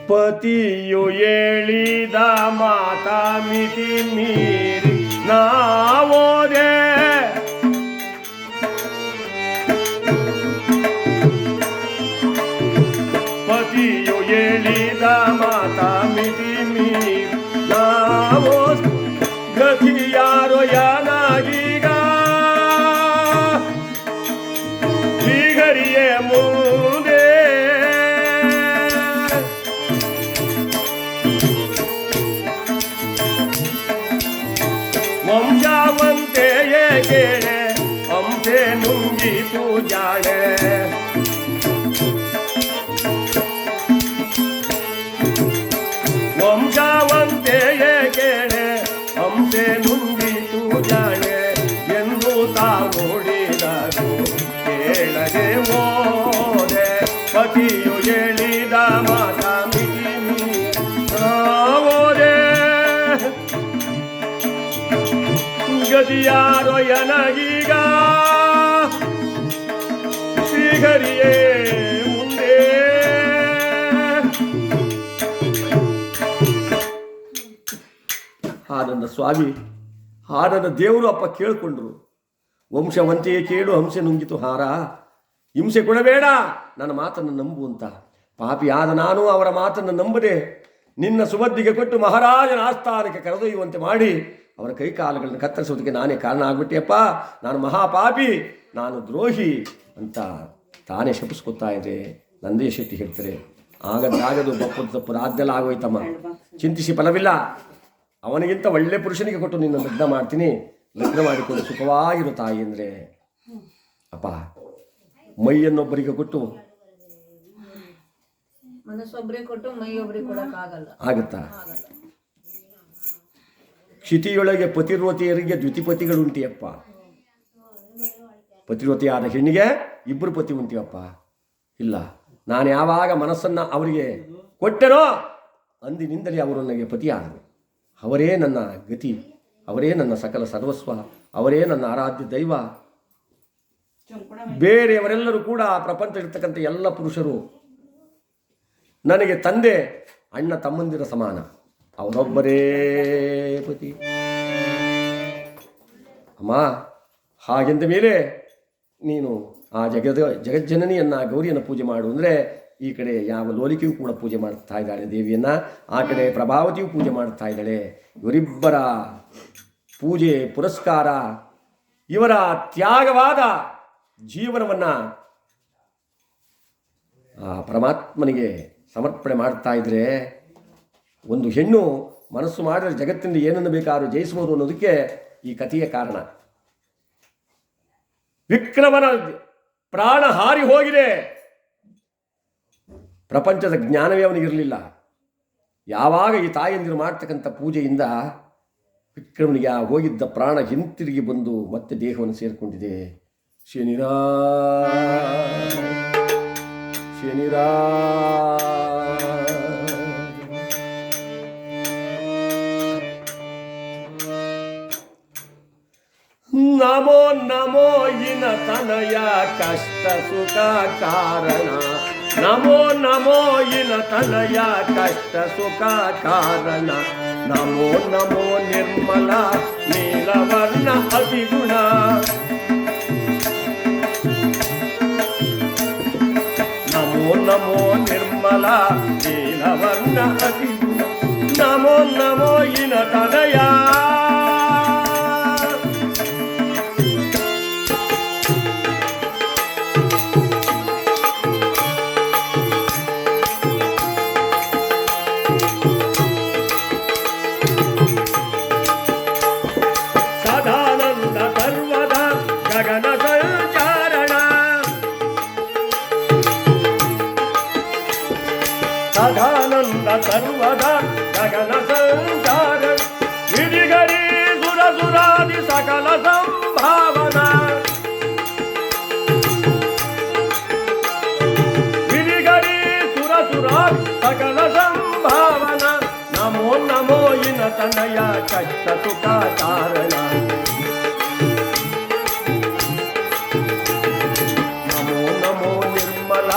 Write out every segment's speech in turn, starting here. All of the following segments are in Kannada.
ಪತಿಯು ಹೇಳಿದ ಮಾತ ಮಿತಿ ಮೀರಿ ನಾವೋದೆ ಪತಿಯು ಹೇಳಿದ ಮಾತ ಮಿತಿ ಮೀರಿ ನಾವೋ ಗತಿ ಯಾರೋ ಯಾನಾಗೀಗ ಶ್ರೀಹರಿಯೇ ಮುಂದೆ ವಂಶಾವಂತೆಯೇ ಕೇಳೆ ಹಂಸೆ ನುಂಗಿತು ಜಾಳೆ ವಂಶಾವಂತೆಯೇ ಕೇಳೆ ಹಂಸೆ ನುಂಗಿತು ಜಾಳೆ ಎಂದು ತಾವೋಡಿದರು ಕೇಳದೆ ಹೋದೆ ಪತಿಯು ಹೇಳಿದ ಮಾತ ಮಿತಿ ಹೋದೆ ಗತಿಯಾರೋ ಯನಗೀಗ ಶ್ರೀಹರಿಯೇ ಮುಂದೆ ಹಾಡನ್ನ ಸ್ವಾಮಿ ಹಾಡನ್ನ ದೇವರು ಅಪ್ಪ ಕೇಳಿಕೊಂಡ್ರು. ವಂಶವಂತೆಯೇ ಕೇಳು ಹಂಸೆ ನುಂಗಿತು ಹಾರ, ಹಿಂಸೆ ಕೊಡಬೇಡ ನನ್ನ ಮಾತನ್ನು ನಂಬು ಅಂತ. ಪಾಪಿಯಾದ ನಾನು ಅವರ ಮಾತನ್ನು ನಂಬದೆ ನಿನ್ನ ಸುಬದ್ದಿಗೆ ಕೊಟ್ಟು ಮಹಾರಾಜನ ಆಸ್ಥಾನಕ್ಕೆ ಕರೆದೊಯ್ಯುವಂತೆ ಮಾಡಿ ಅವರ ಕೈಕಾಲುಗಳನ್ನು ಕತ್ತರಿಸೋದಕ್ಕೆ ನಾನೇ ಕಾರಣ ಆಗ್ಬಿಟ್ಟೆಯಪ್ಪ. ನಾನು ಮಹಾಪಾಪಿ, ನಾನು ದ್ರೋಹಿ ಅಂತ ತಾನೇ ಶಪಿಸ್ಕೊತಾ ಇದ್ರೆ ನಂದೇ ಶೆಟ್ಟಿ ಹೇಳ್ತಾರೆ. ಆಗದಾಗದು ಬಪ್ಪದು ತಪ್ಪು ಆದ್ದೆಲ್ಲ ಆಗೋಯ್ತಮ್ಮ, ಚಿಂತಿಸಿ ಫಲವಿಲ್ಲ. ಅವನಿಗಿಂತ ಒಳ್ಳೆ ಪುರುಷನಿಗೆ ಕೊಟ್ಟು ನಿನ್ನ ಲಗ್ನ ಮಾಡ್ತೀನಿ, ಲಗ್ನ ಮಾಡಿಕೊಂಡು ಸುಖವಾಗಿರು ತಾಯಿ ಅಂದರೆ ಅಪ್ಪ ಮೈಯನ್ನೊಬ್ಬರಿಗೆ ಕೊಟ್ಟು ಆಗುತ್ತಾ? ಕ್ಷಿತಿಯೊಳಗೆ ಪತಿರ್ವತಿಯರಿಗೆ ದ್ವಿತಿಪತಿಗಳು ಉಂಟಿಯಪ್ಪ. ಪತಿರ್ವತಿಯಾದ ಹೆಣ್ಣಿಗೆ ಇಬ್ಬರು ಪತಿ ಉಂಟಿಯಪ್ಪ. ಇಲ್ಲ, ನಾನು ಯಾವಾಗ ಮನಸ್ಸನ್ನು ಅವರಿಗೆ ಕೊಟ್ಟೆನೋ ಅಂದಿನಿಂದಲೇ ಅವರು ನನಗೆ ಪತಿಯಾದರು. ಅವರೇ ನನ್ನ ಗತಿ, ಅವರೇ ನನ್ನ ಸಕಲ ಸರ್ವಸ್ವ, ಅವರೇ ನನ್ನ ಆರಾಧ್ಯ ದೈವ. ಬೇರೆಯವರೆಲ್ಲರೂ ಕೂಡ ಪ್ರಪಂಚದಲ್ಲಿರ್ತಕ್ಕಂಥ ಎಲ್ಲ ಪುರುಷರು ನನಗೆ ತಂದೆ ಅಣ್ಣ ತಮ್ಮಂದಿರ ಸಮಾನ, ಅವರೊಬ್ಬರೇ ಪತಿ. ಅಮ್ಮ, ಹಾಗೆಂದ ಮೇಲೆ ನೀನು ಆ ಜಗಜ್ಜನನಿಯನ್ನು ಗೌರಿಯನ್ನು ಪೂಜೆ ಮಾಡು ಅಂದರೆ ಈ ಕಡೆ ಯಾವ ಲೋಲಿಕೆಯೂ ಕೂಡ ಪೂಜೆ ಮಾಡ್ತಾ ಇದ್ದಾಳೆ ದೇವಿಯನ್ನು, ಆ ಕಡೆ ಪ್ರಭಾವತಿಯೂ ಪೂಜೆ ಮಾಡ್ತಾ ಇದ್ದಾಳೆ. ಇವರಿಬ್ಬರ ಪೂಜೆ ಪುರಸ್ಕಾರ, ಇವರ ತ್ಯಾಗವಾದ ಜೀವನವನ್ನು ಆ ಪರಮಾತ್ಮನಿಗೆ ಸಮರ್ಪಣೆ ಮಾಡ್ತಾ ಇದ್ರೆ ಒಂದು ಹೆಣ್ಣು ಮನಸ್ಸು ಮಾಡಿದ್ರೆ ಜಗತ್ತಿನಲ್ಲಿ ಏನನ್ನು ಬೇಕಾದ್ರೂ ಜಯಿಸಬಹುದು ಅನ್ನೋದಕ್ಕೆ ಈ ಕಥೆಯ ಕಾರಣ. ವಿಕ್ರಮನ ಪ್ರಾಣ ಹಾರಿ ಹೋಗಿದೆ, ಪ್ರಪಂಚದ ಜ್ಞಾನವೇ ಅವನಿಗಿರಲಿಲ್ಲ. ಯಾವಾಗ ಈ ತಾಯಂದಿರು ಮಾಡ್ತಕ್ಕಂಥ ಪೂಜೆಯಿಂದ ವಿಕ್ರಮನಿಗೆ ಹೋಗಿದ್ದ ಪ್ರಾಣ ಹಿಂತಿರುಗಿ ಬಂದು ಮತ್ತೆ ದೇಹವನ್ನು ಸೇರಿಕೊಂಡಿದೆ. ಶನಿರಾ ಶನಿರಾ ನಮೋ ನಮೋ ಇನ ತನಯ ಕಷ್ಟ ಸುಖ ಕಾರಣ, ನಮೋ ನಮೋ ಇನ ತನಯ ಕಷ್ಟ ಸುಖ ಕಾರಣ, ನಮೋ ನಮೋ ನಿರ್ಮಲ ನೀಲವರ್ಣ ಅತಿಗುಣ, ನಮೋ ನಮೋ ನಿರ್ಮಲ ನೀಲವರ್ಣ ಅತಿಗುಣ, ನಮೋ ನಮೋ ಇನ ತನಯ ಸದಾನಂದ ಸರ್ವದ ಗಗನ ಸಂಚಾರ, ವಿಧಿಗರಿ ಸುರ ಸುರಾದಿ ಸಕಲ ಸಂಭಾವನಾ, ವಿಧಿಗರಿ ಸುರ ಸುರಾದಿ ಸಕಲ ಸಂಭಾವನಾ, ನಮೋ ನಮೋ ಇನ ತನಯ ಕಷ್ಟ ಸುಖ ಕಾರಣ, ನಮೋ ನಮೋ ನಿರ್ಮಲ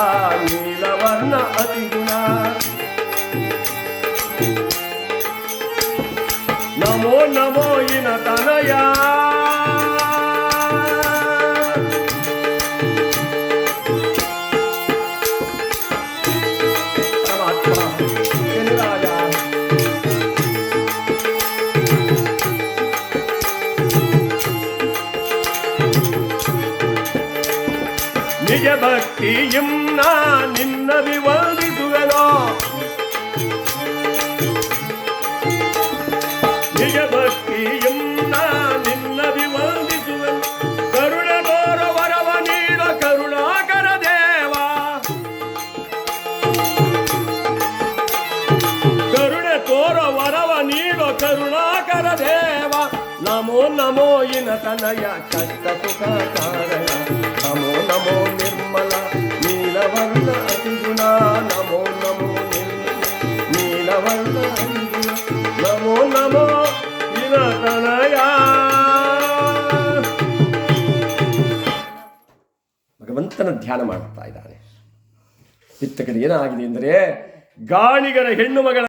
ನೀಲವರ್ಣ ಅತಿಗುಣ, ನಮೋ ಇನ ತನಯ ನಿಜ ಭಕ್ತಿಯಂ ನಾ ನಿನ್ನ ವಿವಂದಿಸುವೆನೋ ನಿಜ ಭಕ್ತಿಯಂ ನಾ ನಿನ್ನ ವಿವಂದಿಸುವೆನು ಕರುಣ ತೋರ ವರವ ನೀಡ ಕರುಣಾಕರ ದೇವ ಕರುಣೆ ತೋರ ವರವ ನೀಡ ಕರುಣಾಕರ ದೇವ ನಮೋ ನಮೋ ಇನ ತನಯ ಕಷ್ಟ ಸುಖ ಕಾರಣ ನಮೋ ನಮೋ ನಿರ್ಮಲ ನೀಲವರ್ಣ ಅತಿಗುಣ ನಮೋ ನಮೋ ನೀಲವರ್ಣ ಅತಿಗುಣ ನಮೋ ನಮೋ ಇನ ತನಯ ಭಗವಂತನ ಧ್ಯಾನ ಮಾಡ್ತಾ ಇದ್ದಾನೆ. ಇತ್ತ ಕಡೆ ಏನಾಗಿದೆ ಎಂದರೆ ಗಾಣಿಗರ ಹೆಣ್ಣು ಮಗಳ